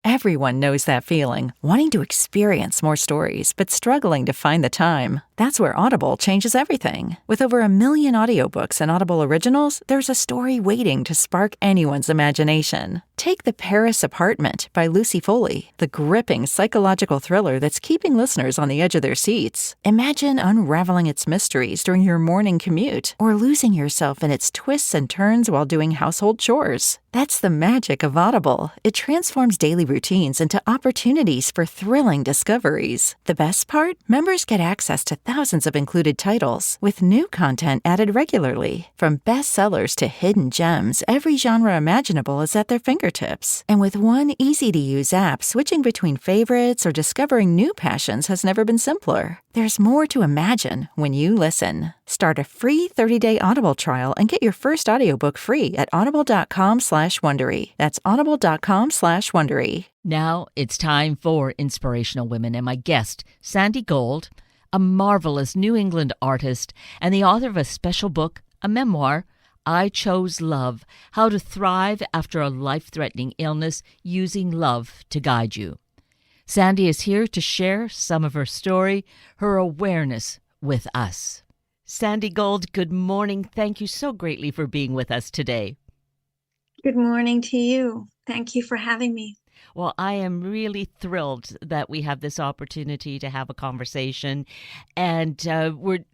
Everyone knows that feeling, wanting to experience more stories, but struggling to find the time. That's where Audible changes everything. With over 1 million audiobooks and Audible originals, there's a story waiting to spark anyone's imagination. Take The Paris Apartment by Lucy Foley, the gripping psychological thriller that's keeping listeners on the edge of their seats. Imagine unraveling its mysteries during your morning commute, or losing yourself in its twists and turns while doing household chores. That's the magic of Audible. It transforms daily routines into opportunities for thrilling discoveries. The best part? Members get access to thousands of included titles, with new content added regularly. From bestsellers to hidden gems, every genre imaginable is at their fingertips. And with one easy-to-use app, switching between favorites or discovering new passions has never been simpler. There's more to imagine when you listen. Start a free 30-day Audible trial and get your first audiobook free at audible.com/Wondery. That's audible.com/Wondery. Now it's time for Inspirational Women, and my guest, Sandi Gold, a marvelous New England artist and the author of a special book, a memoir, I Chose Love, How to Thrive After a Life-Threatening Illness Using Love to Guide You. Sandi is here to share some of her story, her awareness with us. Sandi Gold, good morning. Thank you so greatly for being with us today. Good morning to you. Thank you for having me. Well, I am really thrilled that we have this opportunity to have a conversation. And we're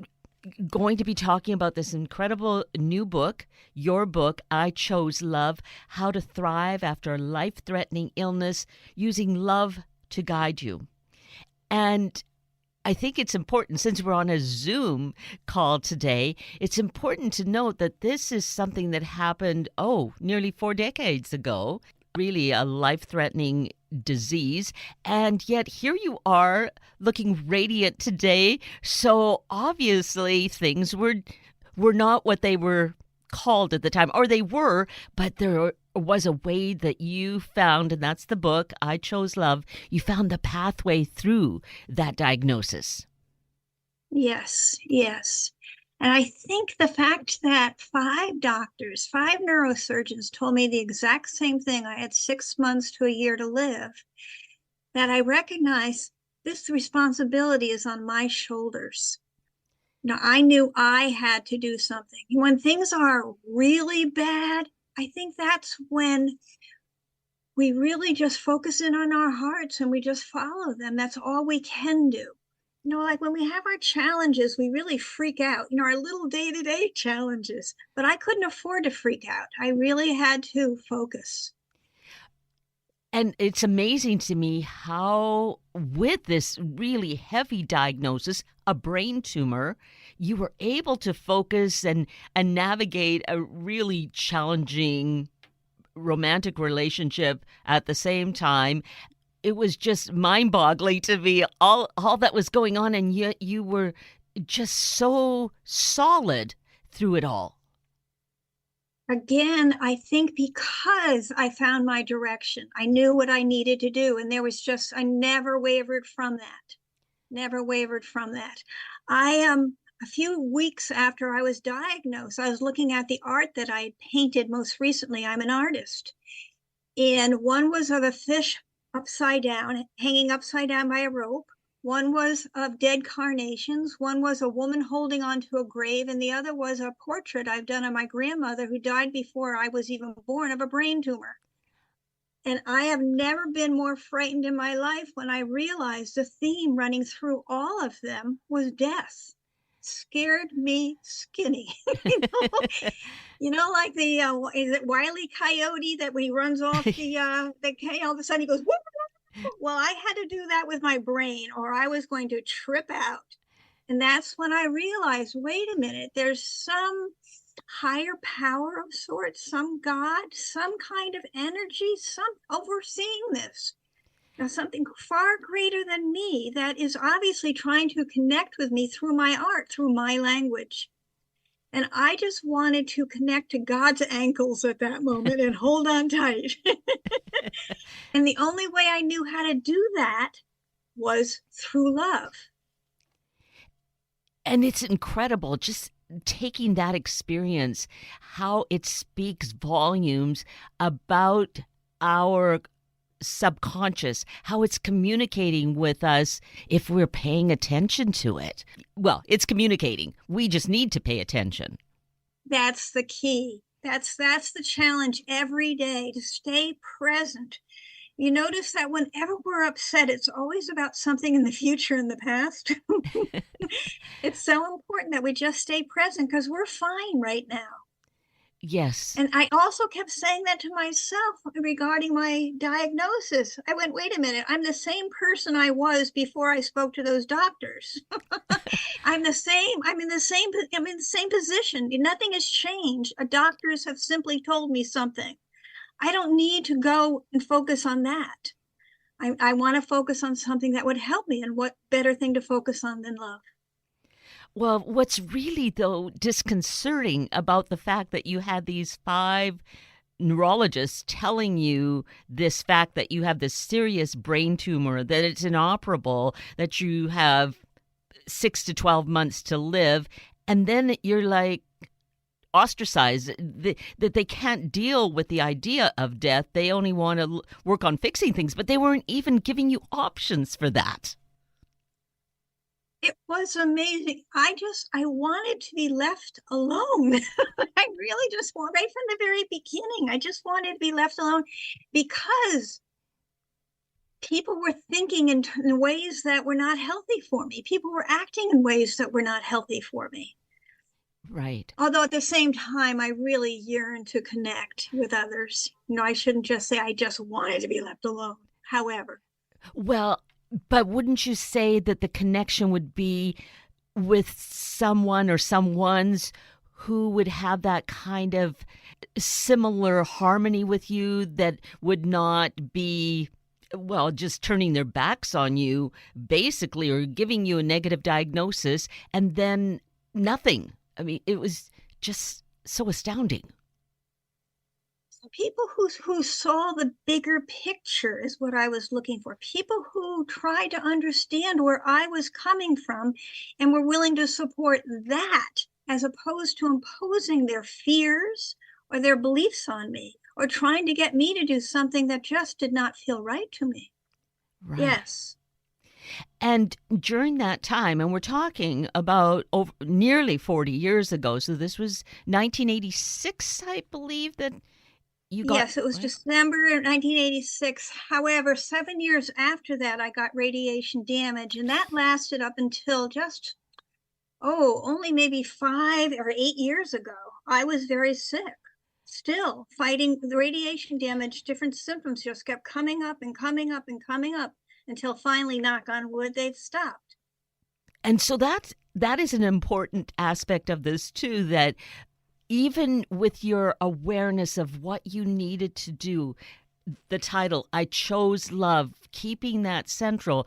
going to be talking about this incredible new book, your book, I Chose Love, How to Thrive After a Life-Threatening Illness Using Love to Guide You. And I think it's important, since we're on a Zoom call today, it's important to note that this is something that happened, nearly 4 decades ago, really a life-threatening disease. And yet here you are looking radiant today. So obviously things were not what they were called at the time, or they were, but there was a way that you found, and that's the book, I Chose Love. You found the pathway through that diagnosis. Yes. And I think the fact that 5 neurosurgeons told me the exact same thing, I had 6 months to a year to live, that I recognize this responsibility is on my shoulders. Now, I knew I had to do something. When things are really bad, I think that's when we really just focus in on our hearts and we just follow them. That's all we can do. Like when we have our challenges, we really freak out, our little day-to-day challenges. But I couldn't afford to freak out. I really had to focus. And it's amazing to me how, with this really heavy diagnosis, a brain tumor, you were able to focus and navigate a really challenging romantic relationship at the same time. It was just mind-boggling to me, all that was going on, and yet you were just so solid through it all. Again, I think because I found my direction, I knew what I needed to do, and I never wavered from that. A few weeks after I was diagnosed, I was looking at the art that I painted most recently. I'm an artist. And one was of a fish hanging upside down by a rope. One was of dead carnations. One was a woman holding onto a grave. And the other was a portrait I've done of my grandmother, who died before I was even born, of a brain tumor. And I have never been more frightened in my life when I realized the theme running through all of them was death. Scared me skinny. Like the is it Wile E. Coyote, that when he runs off the all of a sudden he goes, whoop. Well, I had to do that with my brain, or I was going to trip out. And that's when I realized, wait a minute, there's some higher power of sorts, some God, some kind of energy, some overseeing this. Now, something far greater than me that is obviously trying to connect with me through my art, through my language. And I just wanted to connect to God's ankles at that moment and hold on tight. And the only way I knew how to do that was through love. And it's incredible, just taking that experience, how it speaks volumes about our subconscious, how it's communicating with us if we're paying attention to it. Well, it's communicating. We just need to pay attention. That's the key. That's the challenge every day, to stay present. You notice that whenever we're upset, it's always about something in the future and the past. It's so important that we just stay present, because we're fine right now. Yes. And I also kept saying that to myself regarding my diagnosis. I went, wait a minute, I'm the same person I was before I spoke to those doctors. I'm in the same position. Nothing has changed. Doctors have simply told me something. I don't need to go and focus on that. I want to focus on something that would help me, and what better thing to focus on than love? Well, what's really, though, disconcerting about the fact that you had these 5 neurologists telling you this fact that you have this serious brain tumor, that it's inoperable, that you have 6 to 12 months to live, and then you're like ostracized, that they can't deal with the idea of death. They only want to work on fixing things, but they weren't even giving you options for that. It was amazing. I wanted to be left alone. I really just want, right from the very beginning, I just wanted to be left alone, because people were thinking in ways that were not healthy for me. People were acting in ways that were not healthy for me. Right. Although at the same time, I really yearned to connect with others. I shouldn't just say I just wanted to be left alone. However. Well, but wouldn't you say that the connection would be with someone or someones who would have that kind of similar harmony with you, that would not be, well, just turning their backs on you, basically, or giving you a negative diagnosis and then nothing? I mean, it was just so astounding. People who saw the bigger picture is what I was looking for. People who tried to understand where I was coming from and were willing to support that, as opposed to imposing their fears or their beliefs on me, or trying to get me to do something that just did not feel right to me. Right. Yes. And during that time, and we're talking about nearly 40 years ago, so this was 1986, I believe, that you got. Yes, it was December of 1986. However, 7 years after that, I got radiation damage, and that lasted up until just, only maybe 5 or 8 years ago. I was very sick, still fighting the radiation damage. Different symptoms just kept coming up and coming up and coming up, until finally, knock on wood, they've stopped. And so that is an important aspect of this too, that even with your awareness of what you needed to do, the title, I Chose Love, keeping that central,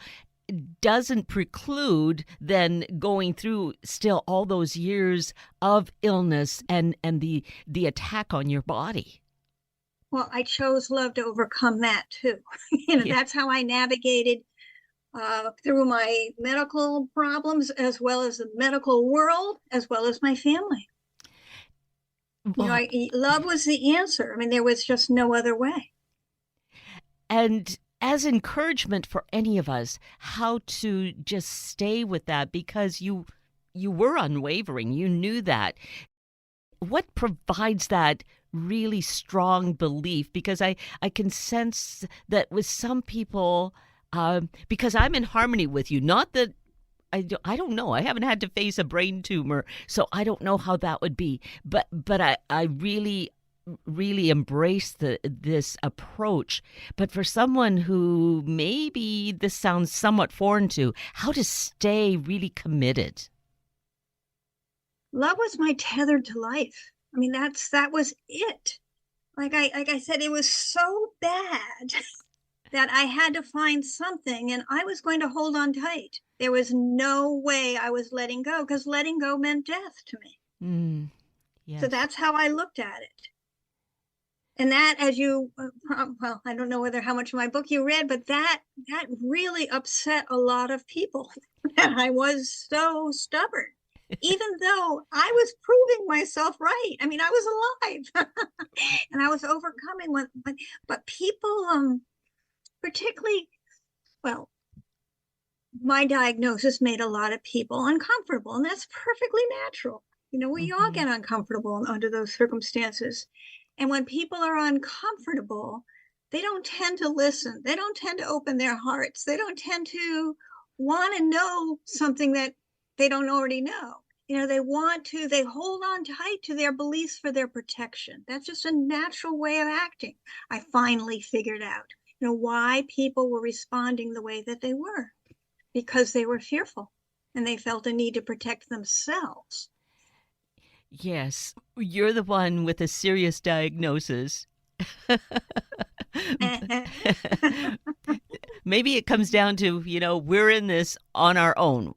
doesn't preclude then going through still all those years of illness and the attack on your body. Well, I chose love to overcome that too. That's how I navigated through my medical problems, as well as the medical world, as well as my family. Love was the answer. I mean, there was just no other way. And as encouragement for any of us, how to just stay with that, because you were unwavering. You knew that. What provides that really strong belief? Because I can sense that with some people, because I'm in harmony with you, not that I don't know. I haven't had to face a brain tumor, so I don't know how that would be. But I really embrace this approach. But for someone who maybe this sounds somewhat foreign to, how to stay really committed. Love was my tether to life. I mean, that was it. Like I said, it was so bad that I had to find something, and I was going to hold on tight. There was no way I was letting go, because letting go meant death to me. Yes. So that's how I looked at it. And that, as you, well, I don't know how much of my book you read, but that really upset a lot of people. That I was so stubborn, even though I was proving myself right. I mean, I was alive and I was overcoming but people, particularly, well, my diagnosis made a lot of people uncomfortable, and that's perfectly natural. We all Mm-hmm. get uncomfortable under those circumstances. And when people are uncomfortable, they don't tend to listen. They don't tend to open their hearts. They don't tend to want to know something that they don't already know. They hold on tight to their beliefs for their protection. That's just a natural way of acting. I finally figured out, why people were responding the way that they were, because they were fearful and they felt a need to protect themselves. Yes, you're the one with a serious diagnosis. Maybe it comes down to, we're in this on our own.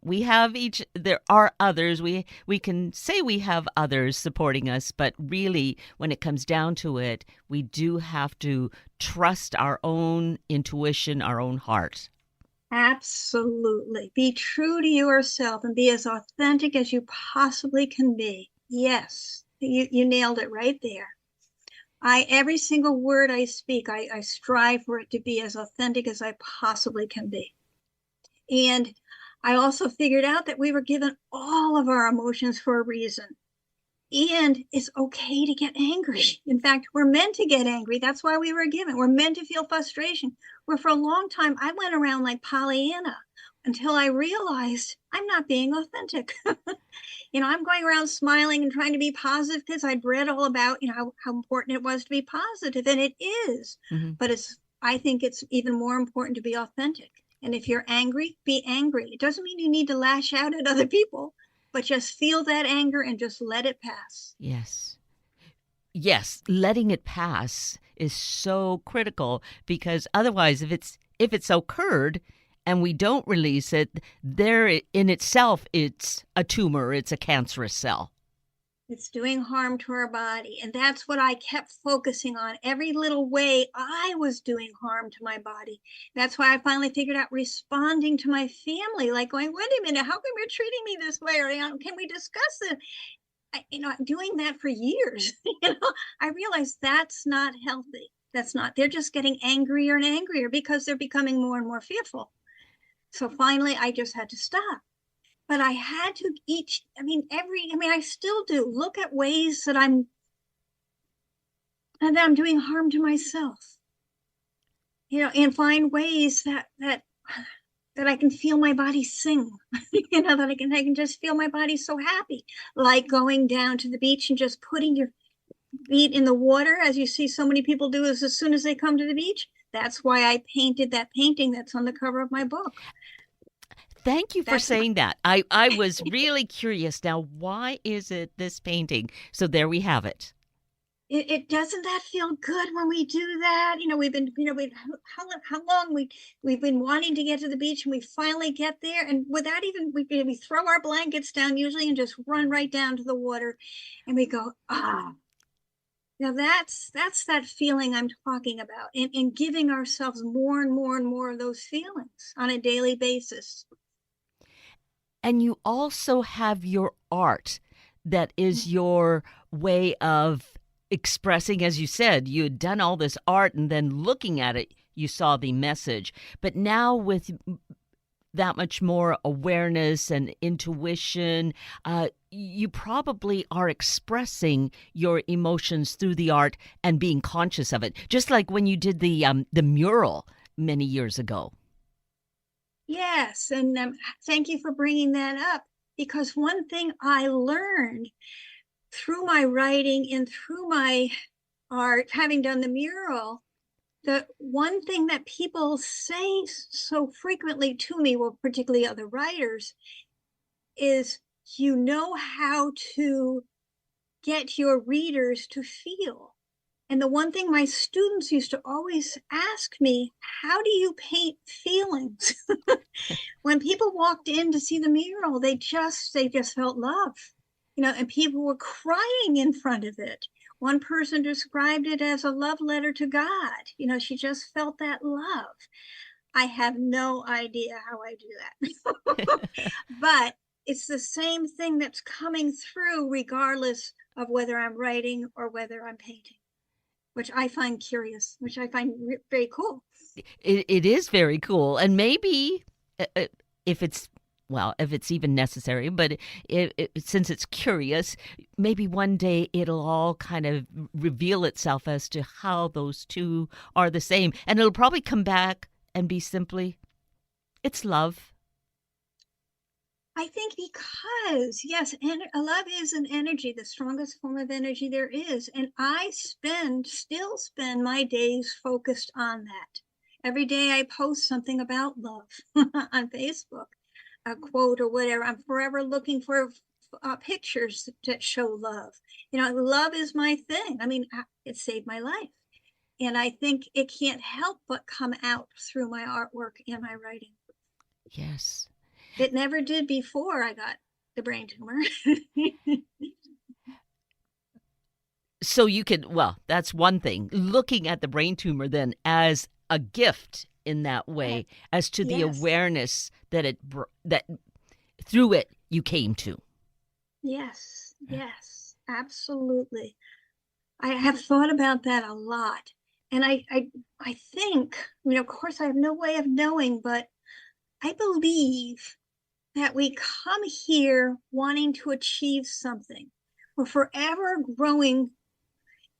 There are others. We can say we have others supporting us, but really when it comes down to it, we do have to trust our own intuition, our own heart. Absolutely. Be true to yourself and be as authentic as you possibly can be. Yes, you nailed it right there. Every single word I speak, I strive for it to be as authentic as I possibly can be. And I also figured out that we were given all of our emotions for a reason. And it's okay to get angry. In fact, we're meant to get angry. That's why we were given. We're meant to feel frustration. Where for a long time, I went around like Pollyanna until I realized I'm not being authentic. I'm going around smiling and trying to be positive because I'd read all about, how important it was to be positive, and it is. Mm-hmm. But I think it's even more important to be authentic. And if you're angry, be angry. It doesn't mean you need to lash out at other people, but just feel that anger and just let it pass. Yes. Yes, letting it pass is so critical because otherwise if it's occurred and we don't release it, there in itself it's a tumor, it's a cancerous cell. It's doing harm to our body. And that's what I kept focusing on. Every little way I was doing harm to my body. That's why I finally figured out responding to my family, like going, wait a minute, how come you're treating me this way? Or can we discuss it? Doing that for years, I realized that's not healthy. That's not, they're just getting angrier and angrier because they're becoming more and more fearful. So finally, I just had to stop. But I had to I still do look at ways that I'm doing harm to myself, and find ways that I can feel my body sing, that I can just feel my body so happy, like going down to the beach and just putting your feet in the water, as you see so many people do as soon as they come to the beach. That's why I painted that painting that's on the cover of my book. Thank you for saying that. I was really curious. Now, why is it this painting? So there we have it. It doesn't that feel good when we do that? We've been, how long we've been wanting to get to the beach, and we finally get there, and without even we throw our blankets down usually and just run right down to the water, and we go, Now that's that feeling I'm talking about, and giving ourselves more and more and more of those feelings on a daily basis. And you also have your art that is your way of expressing, as you said, you had done all this art and then looking at it, you saw the message. But now with that much more awareness and intuition, you probably are expressing your emotions through the art and being conscious of it, just like when you did the mural many years ago. Yes, and thank you for bringing that up, because one thing I learned through my writing and through my art, having done the mural, the one thing that people say so frequently to me, well, particularly other writers, is how to get your readers to feel. And the one thing my students used to always ask me, how do you paint feelings? When people walked in to see the mural, they just felt love, and people were crying in front of it. One person described it as a love letter to God. She just felt that love. I have no idea how I do that. But it's the same thing that's coming through regardless of whether I'm writing or whether I'm painting, which I find curious, which I find very cool. it is very cool. And maybe if it's, well, if it's even necessary, but since it's curious, maybe one day it'll all kind of reveal itself as to how those two are the same. And it'll probably come back and be simply, it's love. I think because, yes, and love is an energy, the strongest form of energy there is. And I still spend my days focused on that. Every day I post something about love on Facebook, a quote or whatever. I'm forever looking for pictures that show love. Love is my thing. I mean, it saved my life. And I think it can't help but come out through my artwork and my writing. Yes. It never did before I got the brain tumor. So you could, well, that's one thing. Looking at the brain tumor then as a gift in that way, as to the awareness that that through it you came to. Yes, absolutely. I have thought about that a lot. And I think, of course I have no way of knowing, but I believe that we come here wanting to achieve something. We're forever growing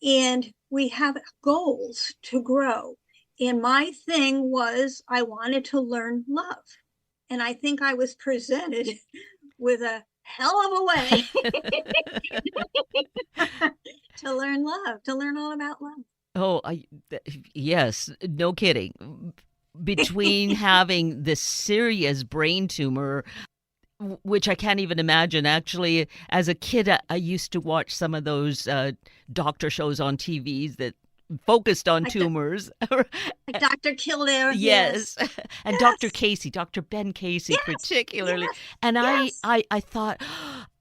and we have goals to grow. And my thing was I wanted to learn love. And I think I was presented with a hell of a way to learn love, to learn all about love. Oh, yes, no kidding. Between having this serious brain tumor, which I can't even imagine. Actually, as a kid, I used to watch some of those doctor shows on TVs that focused on like tumors. Like Dr. Kildare. Yes. And Dr. Casey, Dr. Ben Casey particularly. And I thought,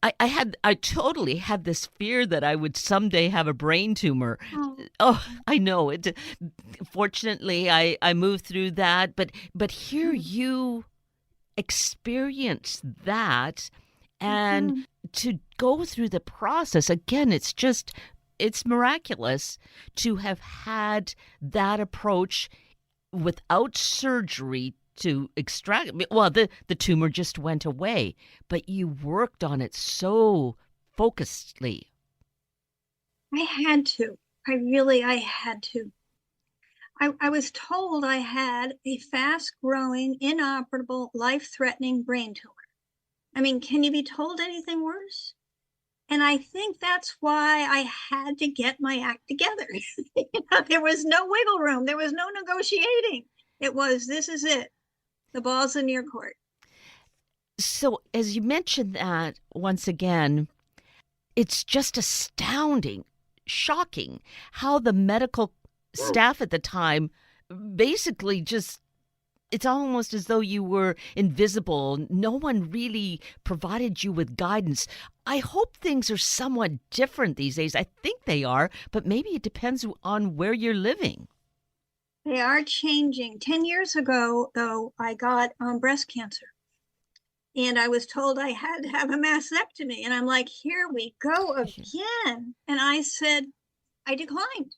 I totally had this fear that I would someday have a brain tumor. Oh, I know it. Fortunately, I moved through that. But here you experience that, and to go through the process again, it's miraculous to have had that approach without surgery to extract. Well, the tumor just went away, but you worked on it so focusedly. I had to. I had to. I was told I had a fast-growing, inoperable, life-threatening brain tumor. I mean, can you be told anything worse? And I think that's why I had to get my act together. There was no wiggle room. There was no negotiating. It was, this is it. The ball's in your court. So as you mentioned that, once again, it's just astounding, shocking how the medical staff at the time basically just, it's almost as though you were invisible. No one really provided you with guidance. I hope things are somewhat different these days. I think they are, but maybe it depends on where you're living. They are changing. 10 years ago, though, I got breast cancer. And I was told I had to have a mastectomy. And I'm like, here we go again. And I said, I declined.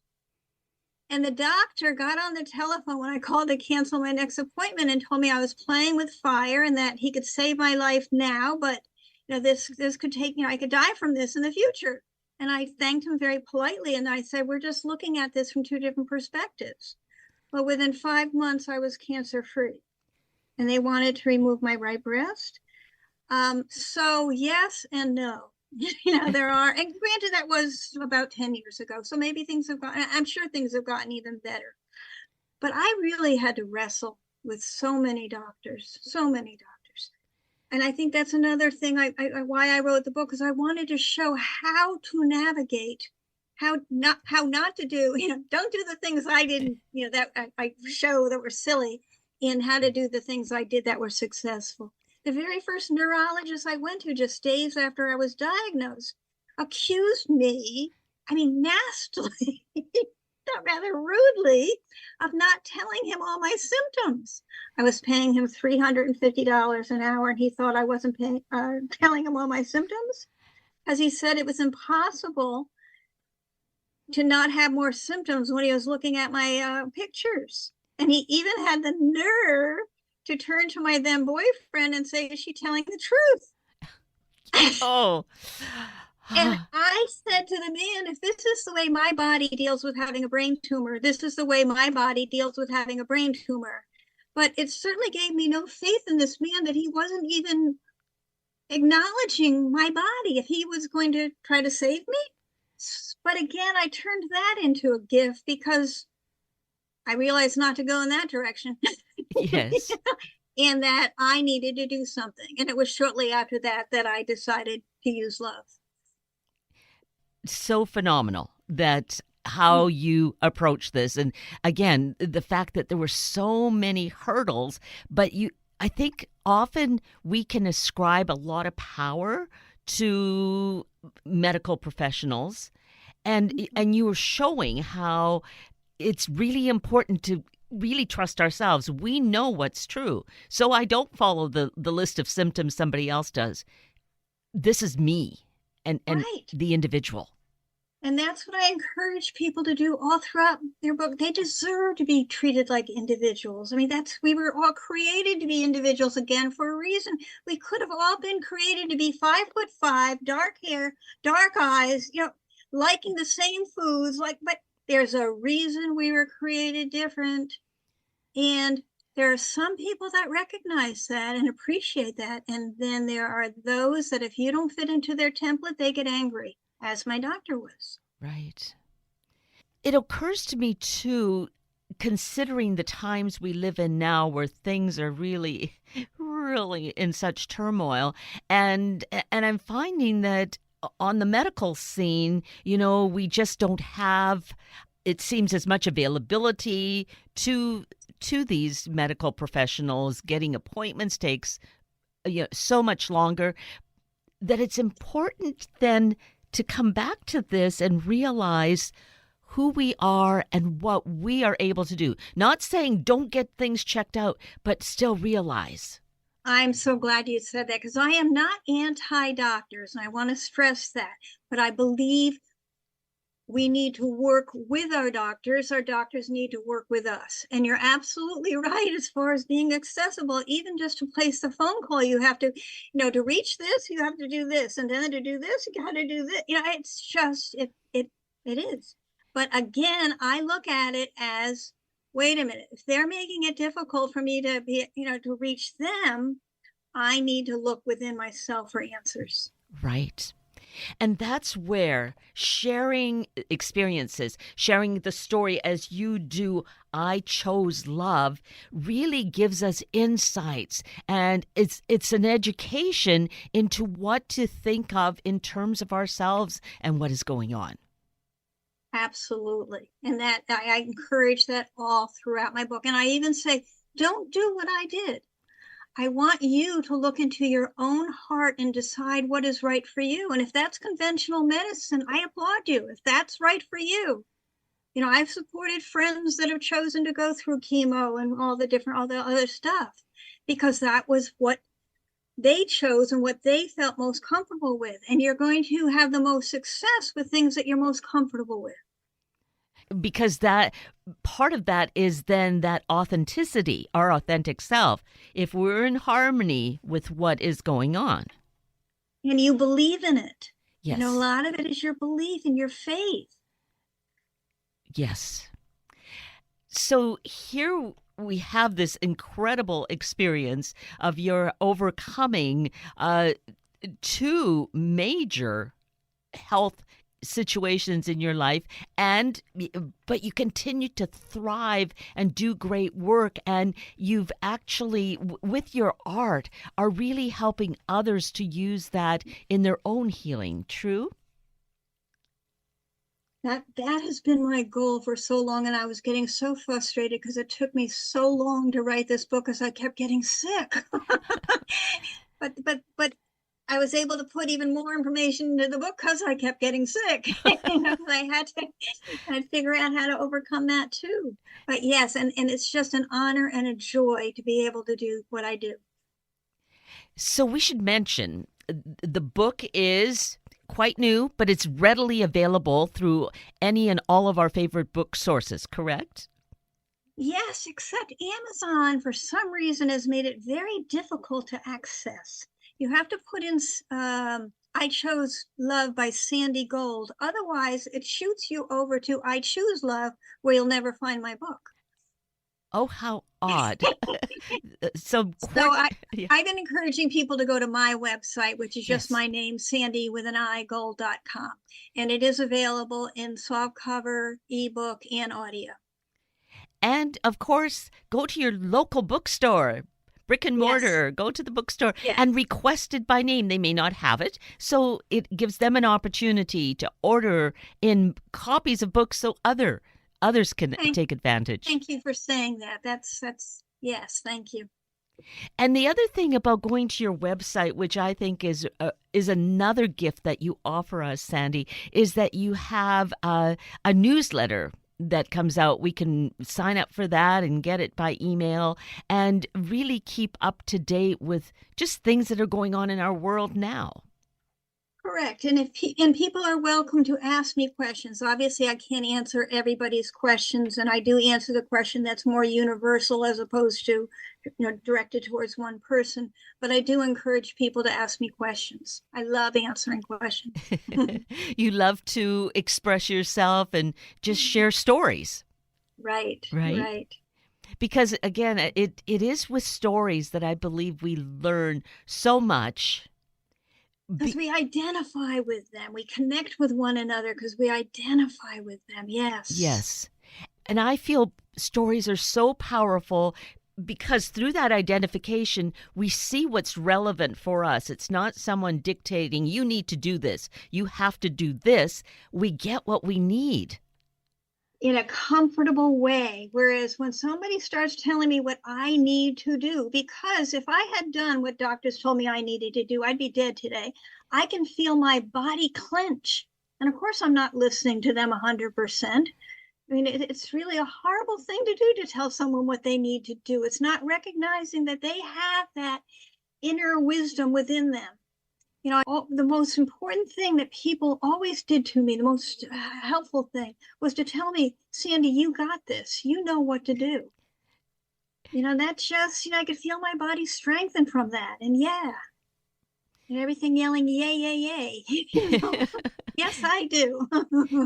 And the doctor got on the telephone when I called to cancel my next appointment and told me I was playing with fire and that he could save my life now, but this could take, I could die from this in the future. And I thanked him very politely. And I said, we're just looking at this from two different perspectives. Well, within 5 months, I was cancer-free. And they wanted to remove my right breast. So yes and no. There are, and granted that was about 10 years ago, so maybe things have gotten, I'm sure things have gotten even better. But I really had to wrestle with so many doctors. And I think that's another thing why I wrote the book, because I wanted to show how to navigate, how not to do, don't do the things I didn't, that I show that were silly, and how to do the things I did that were successful. The very first neurologist I went to just days after I was diagnosed accused me, nastily, rather rudely, of not telling him all my symptoms. I was paying him $350 an hour, and he thought I wasn't telling him all my symptoms, because he said it was impossible to not have more symptoms when he was looking at my pictures. And he even had the nerve to turn to my then boyfriend and say, is she telling the truth? Oh. And I said to the man, if this is the way my body deals with having a brain tumor, this is the way my body deals with having a brain tumor. But it certainly gave me no faith in this man that he wasn't even acknowledging my body if he was going to try to save me. But again, I turned that into a gift because I realized not to go in that direction. Yes. And that I needed to do something. And it was shortly after that that I decided to use love. So phenomenal that how you approach this. And again, the fact that there were so many hurdles, but I think often we can ascribe a lot of power to medical professionals, and you were showing how it's really important to really trust ourselves. We know what's true. So I don't follow the list of symptoms somebody else does. This is me and Right. the individual. And that's what I encourage people to do all throughout their book. They deserve to be treated like individuals. I mean, we were all created to be individuals again for a reason. We could have all been created to be 5'5", dark hair, dark eyes, liking the same foods, but there's a reason we were created different. And there are some people that recognize that and appreciate that. And then there are those that if you don't fit into their template, they get angry, as my doctor was. Right. It occurs to me, too, considering the times we live in now where things are really, really in such turmoil. And I'm finding that on the medical scene, we just don't have, it seems, as much availability to these medical professionals. Getting appointments takes so much longer, that it's important then to come back to this and realize who we are and what we are able to do. Not saying don't get things checked out, but still realize. I'm so glad you said that, because I am not anti-doctors, and I want to stress that. But I believe we need to work with our doctors. Our doctors need to work with us. And you're absolutely right as far as being accessible. Even just to place the phone call, you have to, to reach this, you have to do this. And then to do this, you got to do this. It's just, it is. But again, I look at it as, wait a minute, if they're making it difficult for me to be, to reach them, I need to look within myself for answers. Right. And that's where sharing experiences, sharing the story as you do, I chose love, really gives us insights. And it's an education into what to think of in terms of ourselves and what is going on. Absolutely. And that I encourage that all throughout my book. And I even say, don't do what I did. I want you to look into your own heart and decide what is right for you. And if that's conventional medicine, I applaud you. If that's right for you. I've supported friends that have chosen to go through chemo and all the other stuff, because that was what they chose and what they felt most comfortable with. And you're going to have the most success with things that you're most comfortable with. Because that part of that is then that authenticity, our authentic self, if we're in harmony with what is going on. And you believe in it. Yes. A lot of it is your belief and your faith. Yes. So here we have this incredible experience of your overcoming two major health situations in your life, but you continue to thrive and do great work, and you've actually, with your art, are really helping others to use that in their own healing. True? That has been my goal for so long, and I was getting so frustrated because it took me so long to write this book because I kept getting sick. but I was able to put even more information into the book because I kept getting sick. I had to figure out how to overcome that too. But yes, and it's just an honor and a joy to be able to do what I do. So we should mention the book is quite new, but it's readily available through any and all of our favorite book sources, correct? Yes, except Amazon, for some reason, has made it very difficult to access. You have to put in, I Chose Love by Sandi Gold. Otherwise, it shoots you over to I Choose Love, where you'll never find my book. Oh, how odd. So, So yeah. I've been encouraging people to go to my website, which is just Yes. my name, Sandi with an I, gold.com. And it is available in softcover, ebook, and audio. And of course, go to your local bookstore, brick and Yes, mortar, go to the bookstore yes. and request it by name. They may not have it. So it gives them an opportunity to order in copies of books so others can Thank, take advantage. thank you for saying that. Yes, thank you. And the other thing about going to your website, which I think is another gift that you offer us, Sandi, is that you have a newsletter that comes out. We can sign up for that and get it by email and really keep up to date with just things that are going on in our world now. Correct. And people are welcome to ask me questions. Obviously, I can't answer everybody's questions, and I do answer the question that's more universal as opposed to, directed towards one person. But I do encourage people to ask me questions. I love answering questions. You love to express yourself and just share stories, Right, right? right. Because again, it is with stories that I believe we learn so much. Because we identify with them. We connect with one another because we identify with them. Yes. Yes. And I feel stories are so powerful because through that identification, we see what's relevant for us. It's not someone dictating, you need to do this, you have to do this. We get what we need. In a comfortable way. Whereas when somebody starts telling me what I need to do, because if I had done what doctors told me I needed to do, I'd be dead today. I can feel my body clench. And of course, I'm not listening to them 100%. I mean, it's really a horrible thing to do, to tell someone what they need to do. It's not recognizing that they have that inner wisdom within them. The most important thing that people always did to me, the most helpful thing, was to tell me, Sandi, you got this. You know what to do. That just, I could feel my body strengthen from that. And and everything yelling, yay, yay, yay. Yes, I do.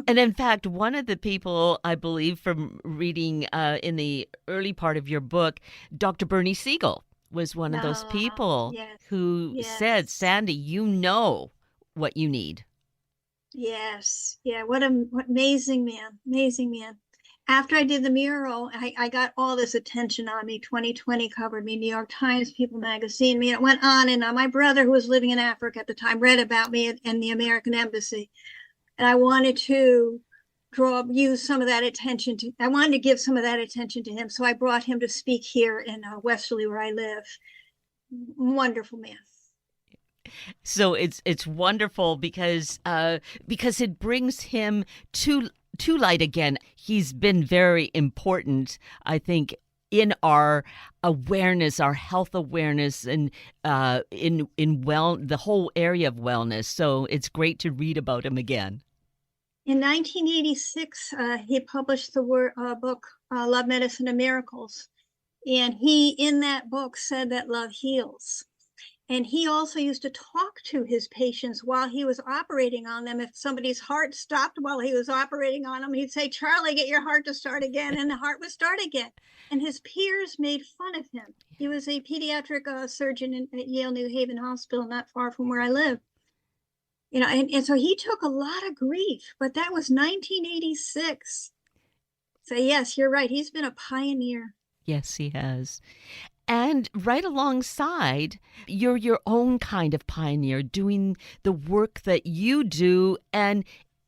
And in fact, one of the people, I believe, from reading in the early part of your book, Dr. Bernie Siegel was one of those people Yes, who said, yes, Sandi, you know what you need. yes. Yeah, what amazing man, amazing man. After I did the mural, I got all this attention on me. 2020 covered me, New York Times, People magazine, me. It went on and on. My brother, who was living in Africa at the time, read about me in the American embassy. And I wanted to use some of that attention I wanted to give some of that attention to him. So I brought him to speak here in Westerly, where I live. Wonderful man. So it's wonderful because it brings him to light again. He's been very important, I think, in our awareness, our health awareness, and in the whole area of wellness. So it's great to read about him again. In 1986, he published the book, Love, Medicine, and Miracles. And he, in that book, said that love heals. And he also used to talk to his patients while he was operating on them. If somebody's heart stopped while he was operating on them, he'd say, Charlie, get your heart to start again. And the heart would start again. And his peers made fun of him. He was a pediatric surgeon at Yale New Haven Hospital, not far from where I live. And so he took a lot of grief, but that was 1986. So yes, you're right. He's been a pioneer. Yes, he has. And right alongside, you're your own kind of pioneer doing the work that you do and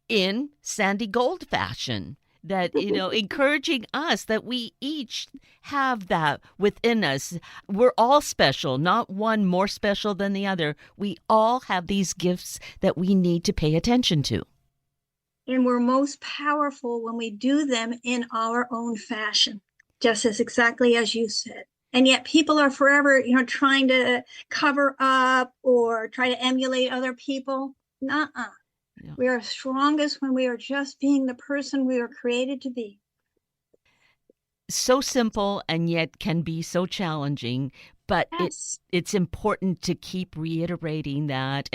in Sandi Gold fashion. That, encouraging us that we each have that within us. We're all special, not one more special than the other. We all have these gifts that we need to pay attention to. And we're most powerful when we do them in our own fashion, just as exactly as you said. And yet people are forever, trying to cover up or try to emulate other people. Nuh-uh. No. We are strongest when we are just being the person we are created to be. so simple and yet can be so challenging. But Yes. it's important to keep reiterating that,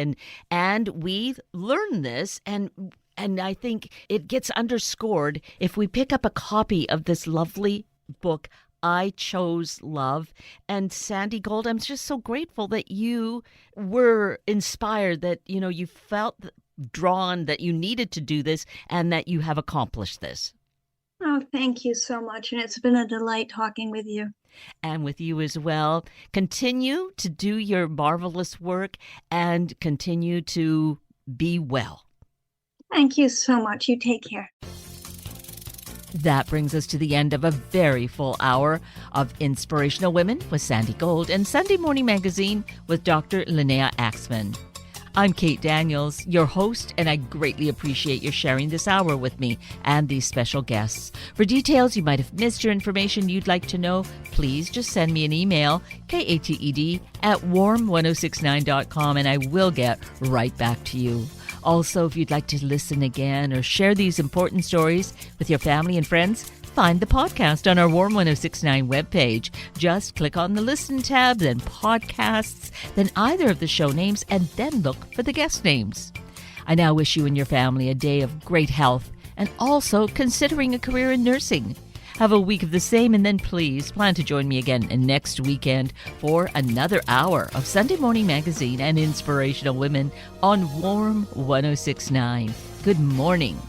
and we've learned this, and I think it gets underscored if we pick up a copy of this lovely book, I Chose Love. And Sandi Gold, I'm just so grateful that you were inspired, that you felt drawn, that you needed to do this, and that you have accomplished this. Oh, thank you so much. And it's been a delight talking with you. And with you as well. Continue to do your marvelous work and continue to be well. Thank you so much. You take care. That brings us to the end of a very full hour of Inspirational Women with Sandi Gold and Sunday Morning Magazine with Dr. Linnea Axman. I'm Kate Daniels, your host, and I greatly appreciate your sharing this hour with me and these special guests. For details you might have missed or information you'd like to know, please just send me an email, kated@warm1069.com, and I will get right back to you. Also, if you'd like to listen again or share these important stories with your family and friends, find the podcast on our Warm 1069 webpage. Just click on the Listen tab, then Podcasts, then either of the show names, and then look for the guest names. I now wish you and your family a day of great health and also considering a career in nursing. Have a week of the same, and then please plan to join me again next weekend for another hour of Sunday Morning Magazine and Inspirational Women on Warm 1069. Good morning.